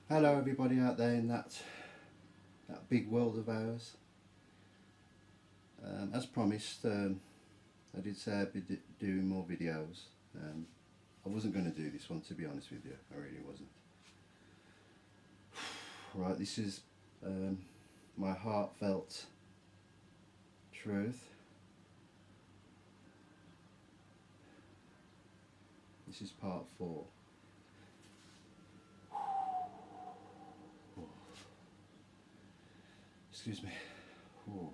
Hello everybody out there in that big world of ours. As promised, I did say I'd be doing more videos. I wasn't going to do this one, to be honest with you. I really wasn't. Right, this is my heartfelt truth. This is part 4. Excuse me. Ooh.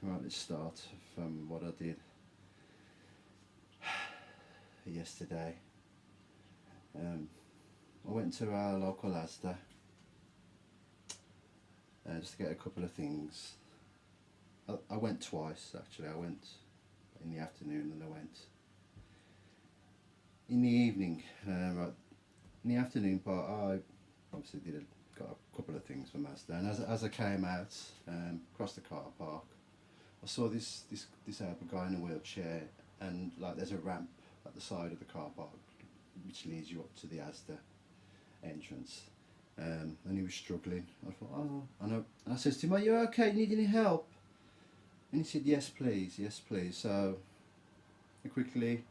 Right, let's start from what I did yesterday. I went to our local Asda just to get a couple of things. I went twice actually. I went in the afternoon and I went in the evening. Right, in the afternoon part, I obviously got a couple of things from Asda, and as I came out across the car park, I saw this disabled guy in a wheelchair, and like there's a ramp at the side of the car park which leads you up to the Asda entrance. And he was struggling. I thought, oh, and I said to him, "Are you okay? Need any help?" And he said, "Yes, please, yes, please." So I quickly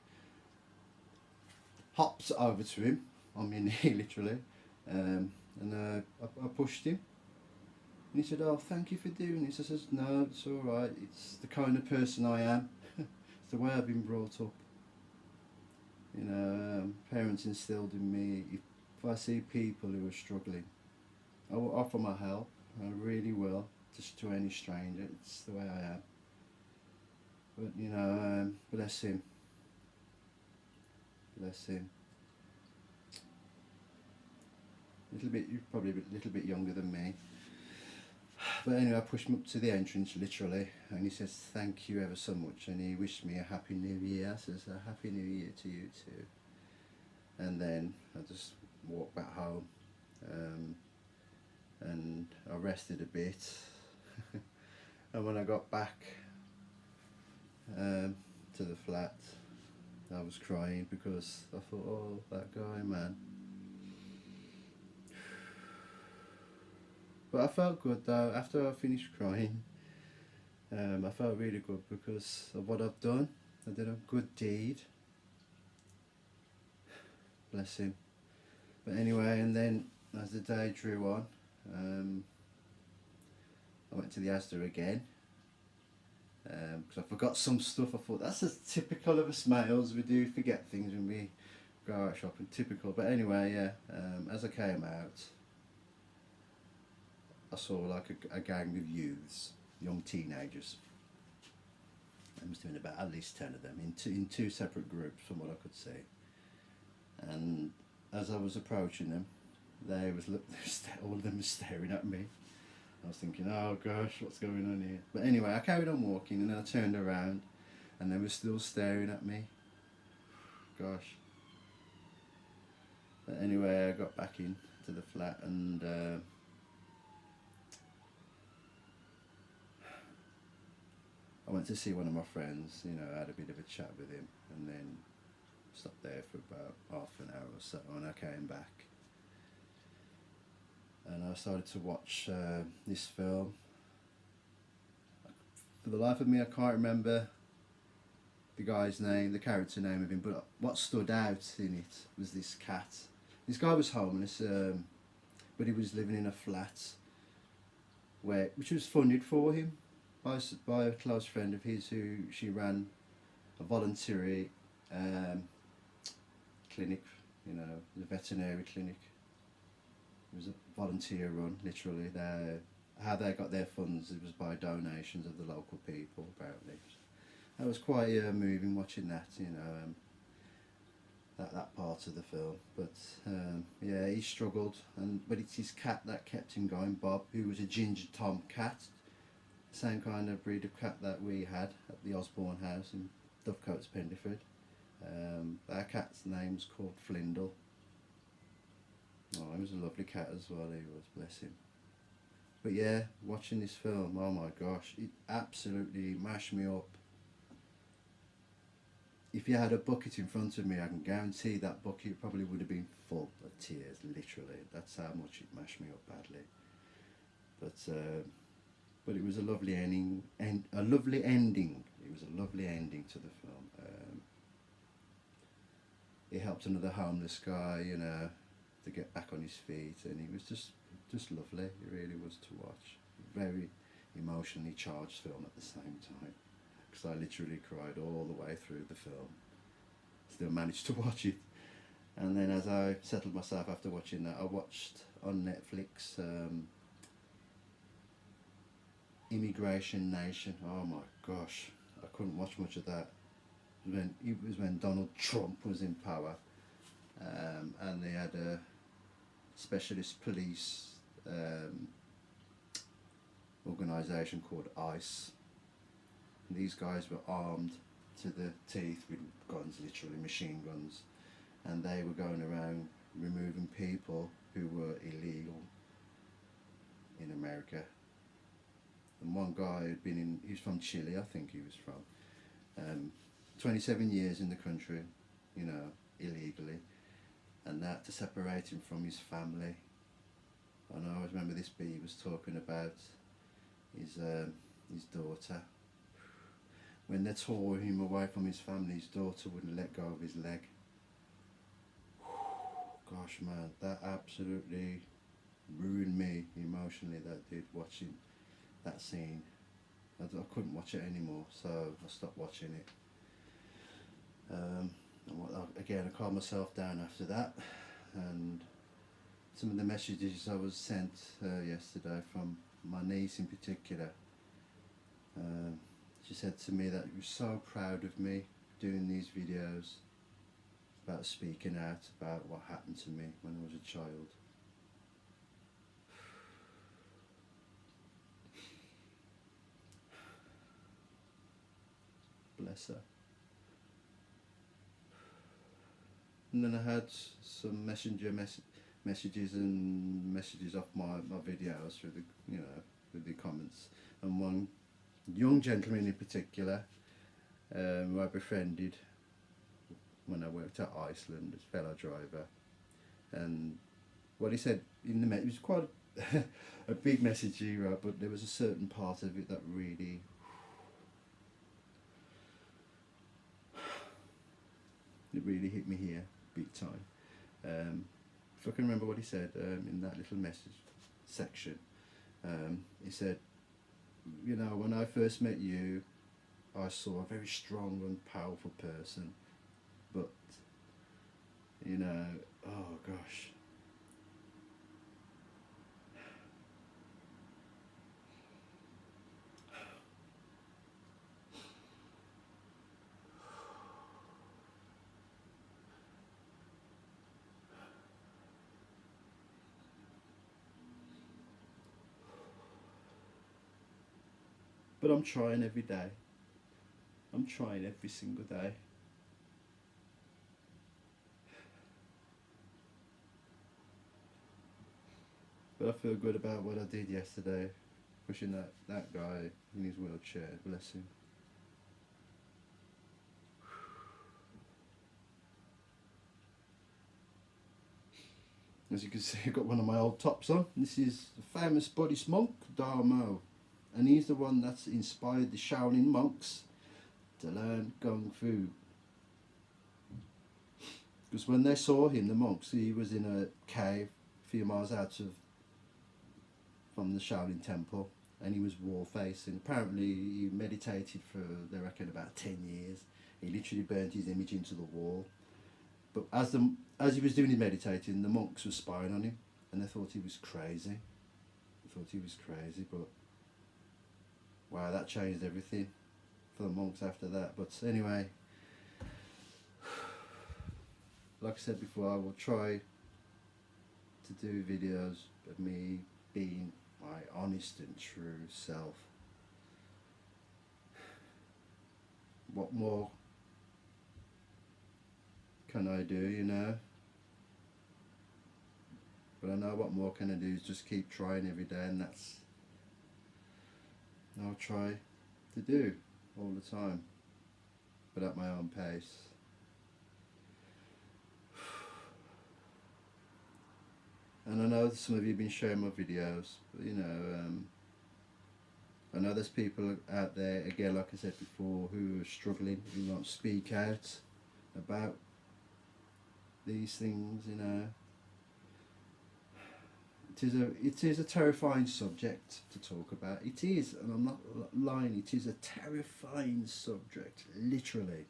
hopped over to him on my knee, literally, and I pushed him. And he said, "Oh, thank you for doing this." I said, "No, it's all right. It's the kind of person I am. It's the way I've been brought up. You know, parents instilled in me, if I see people who are struggling, I will offer my help. I really will, just to any stranger. It's the way I am." But you know, bless him. Bless him. You're probably a little bit younger than me. But anyway, I pushed him up to the entrance, literally, and he says, "Thank you ever so much," and he wished me a happy new year. I says, "A happy new year to you too." And then I just walked back home, and I rested a bit. And when I got back to the flat, I was crying because I thought, oh, that guy, man. But I felt good though. After I finished crying, I felt really good because of what I've done. I did a good deed. Bless him. But anyway, and then as the day drew on, I went to the Asda again because I forgot some stuff. I thought that's as typical of us males. We do forget things when we go out shopping. Typical. But anyway, yeah. As I came out, I saw like a gang of youths, young teenagers. There must have been about at least 10 of them in two separate groups from what I could see. And as I was approaching them, all of them were staring at me. I was thinking, oh gosh, what's going on here? But anyway, I carried on walking, and then I turned around and they were still staring at me. Gosh. But anyway, I got back into the flat, and I went to see one of my friends. You know, I had a bit of a chat with him, and then stopped there for about half an hour or so, and I came back. And I started to watch this film. For the life of me, I can't remember the guy's name, the character name of him, but what stood out in it was this cat. This guy was homeless, but he was living in a flat which was funded for him by a close friend of his, who she ran a voluntary clinic, you know, the veterinary clinic. It was a volunteer run, literally. How they got their funds, it was by donations of the local people, apparently. That was quite moving watching that, you know, that part of the film. But yeah, he struggled, but it's his cat that kept him going, Bob, who was a ginger tom cat, same kind of breed of cat that we had at the Osborne house in Dovecoats, Penderford. Our cat's name's called Flindle. Oh, he was a lovely cat as well, he was, bless him. But yeah, watching this film, oh my gosh, it absolutely mashed me up. if you had a bucket in front of me, I can guarantee that bucket probably would have been full of tears, literally. That's how much it mashed me up badly. But it was a lovely ending, and a lovely ending. It was a lovely ending to the film. It helped another homeless guy, you know, to get back on his feet, and it was just lovely. It really was to watch. Very emotionally charged film at the same time, because I literally cried all the way through the film. Still managed to watch it, and then as I settled myself after watching that, I watched on Netflix Immigration Nation. Oh my gosh, I couldn't watch much of that. It was when Donald Trump was in power, and they had a specialist police organisation called ICE. And these guys were armed to the teeth with guns, literally machine guns, and they were going around removing people who were illegal in America. And one guy had been in, he was from Chile, I think he was from, 27 years in the country, you know, illegally, and that to separate him from his family. And I always remember this bee was talking about his daughter. When they tore him away from his family, his daughter wouldn't let go of his leg. Gosh, man, that absolutely ruined me emotionally, that did, watching that scene. I couldn't watch it anymore, so I stopped watching it. Again, I calmed myself down after that, and some of the messages I was sent yesterday from my niece in particular. She said to me that she was so proud of me doing these videos about speaking out about what happened to me when I was a child. Bless her. And then I had some messages and messages off my videos through the, you know, with the comments, and one young gentleman in particular who I befriended when I worked at Iceland as fellow driver, and what he said in the it was quite a big message he wrote, but there was a certain part of it that really hit me here big time. If I can remember what he said in that little message section, he said, you know, when I first met you, I saw a very strong and powerful person, but, you know, oh gosh. But I'm trying every day. I'm trying every single day. But I feel good about what I did yesterday, pushing that guy in his wheelchair, bless him. As you can see, I've got one of my old tops on. This is the famous Buddhist monk, Dharma, and he's the one that's inspired the Shaolin monks to learn Kung Fu. Because when they saw him, the monks, he was in a cave a few miles out from the Shaolin temple, and he was wall-facing. Apparently he meditated for, they reckon, about 10 years. He literally burnt his image into the wall. But as he was doing his meditating, the monks were spying on him, and they thought he was crazy. But wow, that changed everything for the monks after that. But anyway, like I said before, I will try to do videos of me being my honest and true self. What more can I do, you know? But I know what more can I do is just keep trying every day, and that's I'll try to do all the time, but at my own pace. And I know some of you have been sharing my videos, but, you know, I know there's people out there, again, like I said before, who are struggling, who won't speak out about these things, you know. It is a terrifying subject to talk about. It is, and I'm not lying, it is a terrifying subject, literally.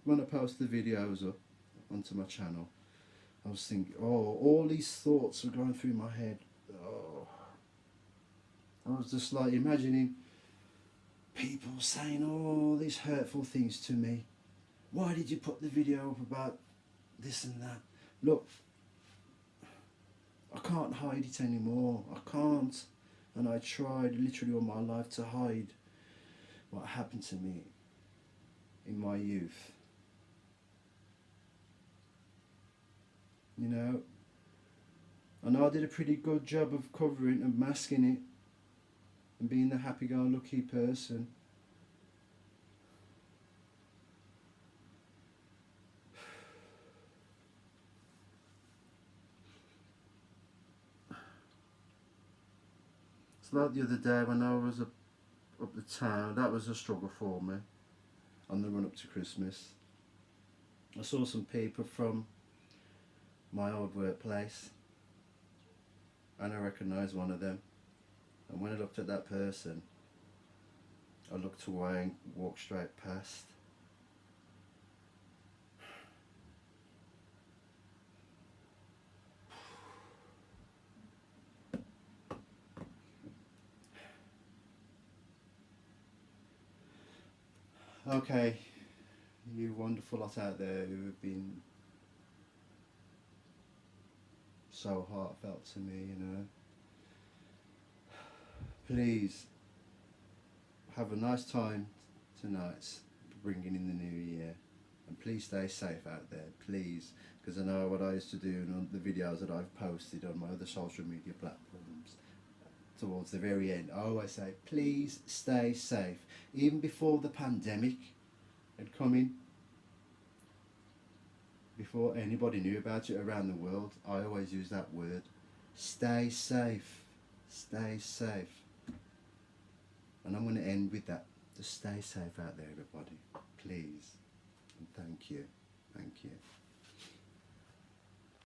When I post the videos up onto my channel, I was thinking, oh, all these thoughts were going through my head. Oh, I was just like imagining people saying all these hurtful things to me. Why did you put the video up about this and that? Look, I can't hide it anymore. I can't. And I tried literally all my life to hide what happened to me in my youth. You know, I know I did a pretty good job of covering and masking it and being the happy-go-lucky person. It's like the other day when I was up the town. That was a struggle for me on the run up to Christmas. I saw some people from my old workplace and I recognised one of them, and when I looked at that person I looked away and walked straight past. Okay, you wonderful lot out there who have been so heartfelt to me, you know, please have a nice time tonight bringing in the new year, and please stay safe out there, please, because I know what I used to do and the videos that I've posted on my other social media platforms towards the very end, I always say please stay safe. Even before the pandemic had come in, before anybody knew about it around the world, I always use that word, stay safe, stay safe. And I'm going to end with that. Just stay safe out there, everybody, please. And thank you.